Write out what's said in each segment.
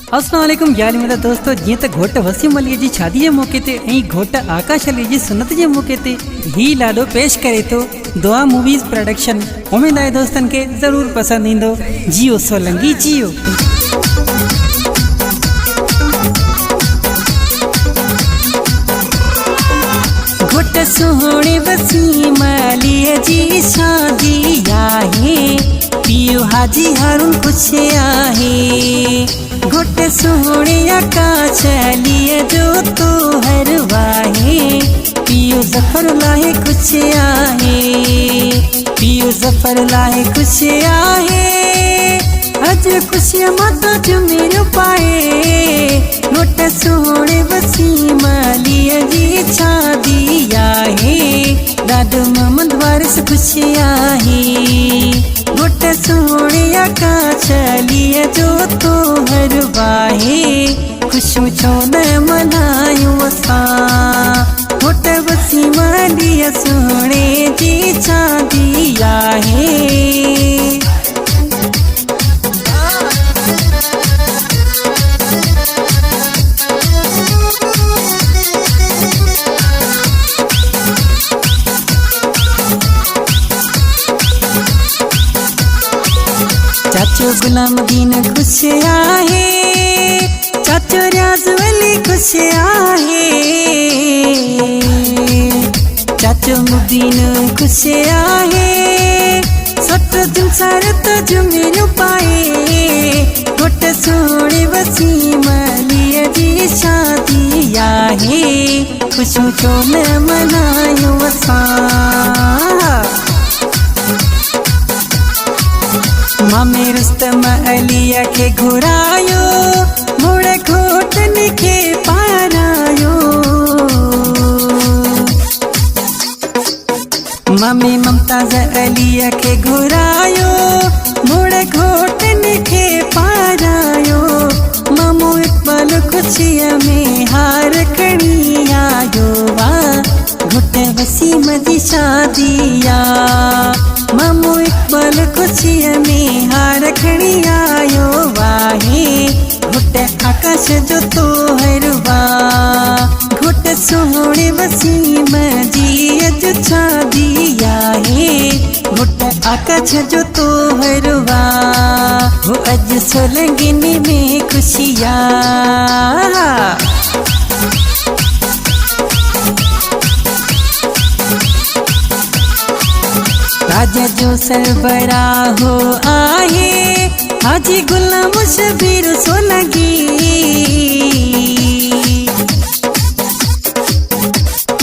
अस्सलाम वालेकुम यार मेरा दोस्तों जी तक घोट वसीम अली जी शादी के मौके ते ऐं घोट आकाश अली जी सुन्नत के मौके ते ही लाडो पेश करे तो दुआ मूवीज प्रोडक्शन। उम्मीद है दोस्तन के जरूर पसंद ईंदो। जियो सोलंगी जियो। घोट सोहणे वसीम अली जी शादी आहे, पियो हाजी हारून खुश आहे। घोट सोहणे आकाश अली जो तो हर वाहे, पियो जफर लाहे खुश आहे, पियो जफर लाहे खुश आहे। अज खुशियां माता जो मेरो पाए, घोट सोहणे वसीम अली जी शादी आहे, ॾाढो मोहम्मद वारिस खुश आहे। घोट सोहणे आकाश अली जो तो हर वाहे, खुशू छो न मनायूं असां। घोट वसीम अली सोहणे जी शादी आहे। चाचो गुलाम दीन खुश आहे, चाचो रियाज वली खुश आहे, चाचो मुबीन खुश आहे। सत जुमसार तो मेरो पाए, घोट सोहणे वसीम अली जी शादी आहे, खुशू छो न मनायूं असां। मामे रुस्तम अलीअ खे घुरायो, मुड़ घोटन खे पारायो। मामे मुमताज अलीअ खे घुरायो, मुड़ घोटन खे पारायो। मामू इकबाल खुशीअ में हार खणी आयो वा, घोट वसीम जी शादी आ। मामू इकबाल खुशीअ में हार खणी आयो वाहे, घोट आकाश जो तो हर वा। घोट सोहणे वसीम जी अज शादी आहे, घोट आकाश जो तो हर वा। हो अज सोलंगिन में खुशिया, राजा जो सरबराहो आहे, हाजी गुलाम शबीर सोलंगी।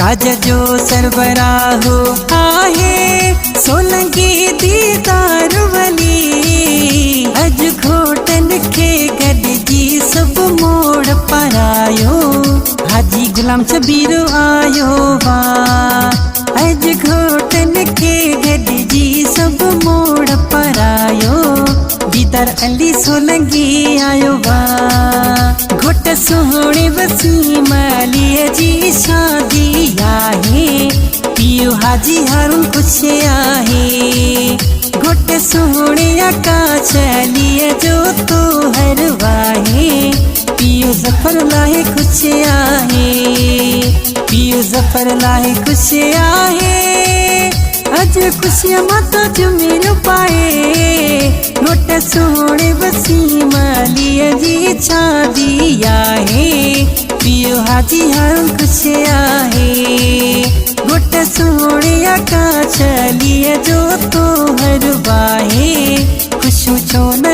राजा जो सरबराहो आहे, सोलंगी दीदार वली। अज घोटन खे गॾजी सब मोड़ परायो, हाजी गुलाम शबीर आयो वा। अज घोटन खे गॾजी सब मोड़ परायो, दीदार अली सोलंगी आयो वा। घोट सोहणे वसीम अली जी शादी आहे, पियो हाजी हारून खुश आहे। घोट सोहणे आकाश अली जो तो हर वाहे, पियो जफर लाहे खुश आहे, पियो जफर लाहे खुश आहे। अज खुशियां माता जो मेरो पाए, घोट सोहणे वसीम अली जी शादी आहे, पियो हाजी हारून खुश आहे। घोट सोहणे आकाश अली जो तो हर वाहे, खुशू छो न